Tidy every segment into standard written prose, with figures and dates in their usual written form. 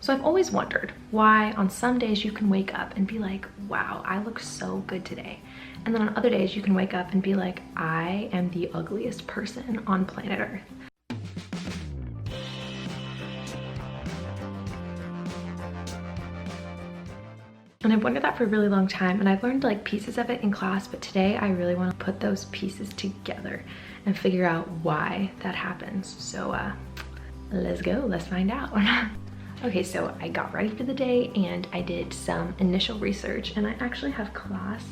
So I've always wondered why on some days you can wake up and be like, wow, I look so good today. And then on other days you can wake up and be like, I am the ugliest person on planet Earth. And I've wondered that for a really long time, and I've learned like pieces of it in class, but today I really want to put those pieces together and figure out why that happens. So let's go, let's find out. Okay, so I got ready for the day and I did some initial research, and I actually have class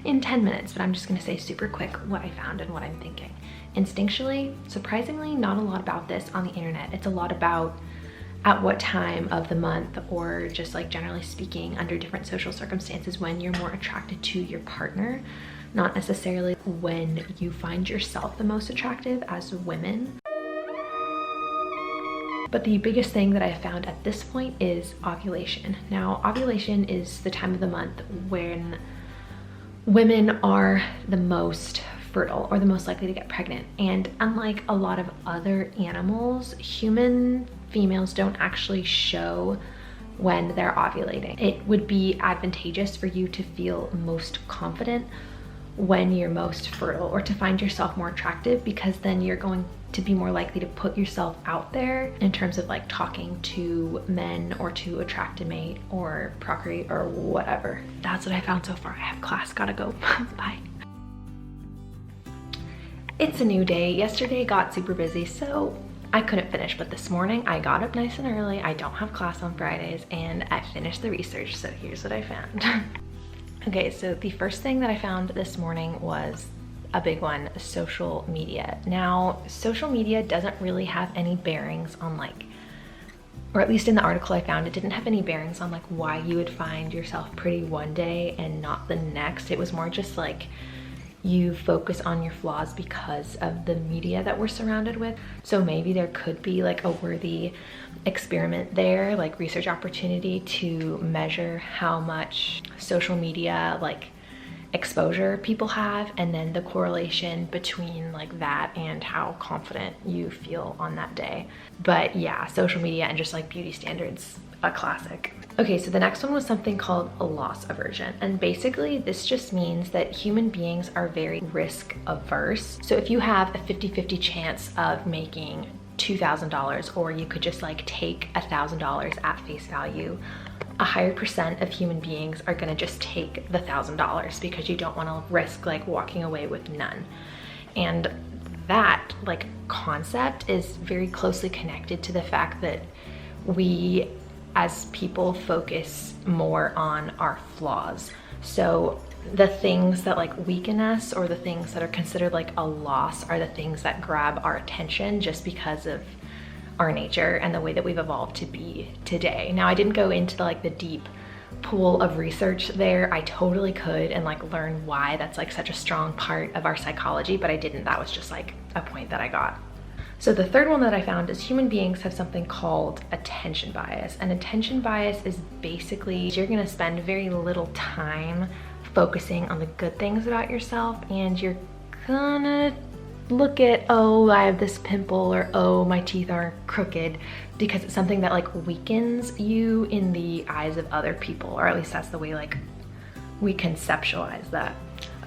in 10 minutes, but I'm just gonna say super quick what I found and what I'm thinking. Instinctually, surprisingly, not a lot about this on the internet. It's a lot about at what time of the month, or just like generally speaking under different social circumstances, when you're more attracted to your partner, not necessarily when you find yourself the most attractive as women. But the biggest thing that I found at this point is ovulation. Now, ovulation is the time of the month when women are the most fertile or the most likely to get pregnant. And unlike a lot of other animals, human females don't actually show when they're ovulating. It would be advantageous for you to feel most confident when you're most fertile, or to find yourself more attractive, because then you're going to be more likely to put yourself out there in terms of like talking to men, or to attract a mate or procreate or whatever. That's what I found so far. I have class, gotta go. Bye. It's a new day. Yesterday got super busy, so I couldn't finish, but this morning I got up nice and early. I don't have class on Fridays, and I finished the research, so here's what I found. Okay, so the first thing that I found this morning was a big one: social media. Now, social media doesn't really have any bearings on like, or at least in the article I found, it didn't have any bearings on like why you would find yourself pretty one day and not the next. It was more just like you focus on your flaws because of the media that we're surrounded with. So maybe there could be like a worthy experiment there, like research opportunity, to measure how much social media like exposure people have, and then the correlation between like that and how confident you feel on that day. But yeah, social media and just like beauty standards, a classic. Okay, so the next one was something called a loss aversion. And basically this just means that human beings are very risk averse. So if you have a 50-50 chance of making $2,000, or you could just like take $1,000 at face value, a higher percent of human beings are gonna just take the $1,000 because you don't wanna risk like walking away with none. And that like concept is very closely connected to the fact that we as people focus more on our flaws. So the things that like weaken us, or the things that are considered like a loss, are the things that grab our attention just because of our nature and the way that we've evolved to be today. Now, I didn't go into the deep pool of research there. I totally could and like learn why that's like such a strong part of our psychology, but I didn't. That was just like a point that I got. So the third one that I found is human beings have something called attention bias. And attention bias is basically you're gonna spend very little time focusing on the good things about yourself, and you're gonna look at, oh, I have this pimple, or oh, my teeth are crooked, because it's something that like weakens you in the eyes of other people, or at least that's the way like we conceptualize that.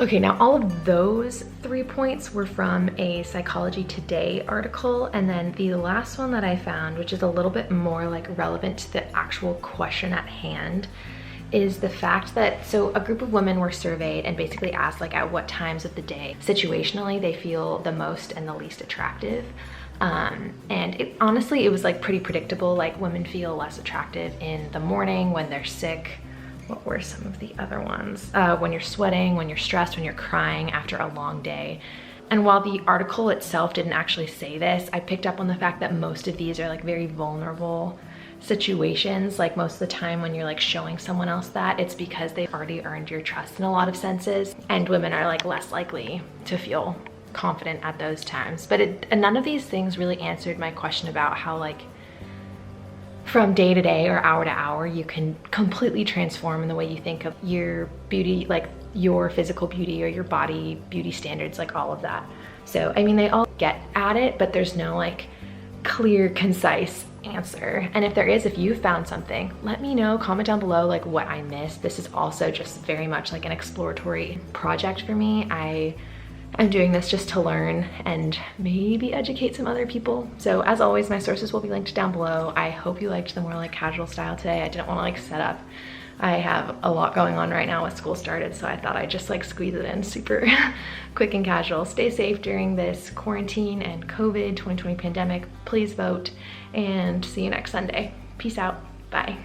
Okay, now all of those 3 points were from a Psychology Today article, and then the last one that I found, which is a little bit more like relevant to the actual question at hand, is the fact that, so a group of women were surveyed and basically asked like at what times of the day situationally they feel the most and the least attractive. And honestly, it was like pretty predictable. Like women feel less attractive in the morning when they're sick. What were some of the other ones? When you're sweating, when you're stressed, when you're crying after a long day. And while the article itself didn't actually say this, I picked up on the fact that most of these are like very vulnerable situations. Like most of the time when you're like showing someone else that, it's because they've already earned your trust in a lot of senses, and women are like less likely to feel confident at those times. But none of these things really answered my question about how like from day to day or hour to hour you can completely transform in the way you think of your beauty, like your physical beauty or your body beauty standards, like all of that. So I mean, they all get at it, but there's no like clear, concise answer. And if there is, if you found something, let me know, comment down below like what I missed. This is also just very much like an exploratory project for me. I'm doing this just to learn and maybe educate some other people. So as always, my sources will be linked down below. I hope you liked the more like casual style today. I didn't want to like set up. I have a lot going on right now with school started, so I thought I'd just like squeeze it in super quick and casual. Stay safe during this quarantine and COVID 2020 pandemic. Please vote, and see you next Sunday. Peace out. Bye.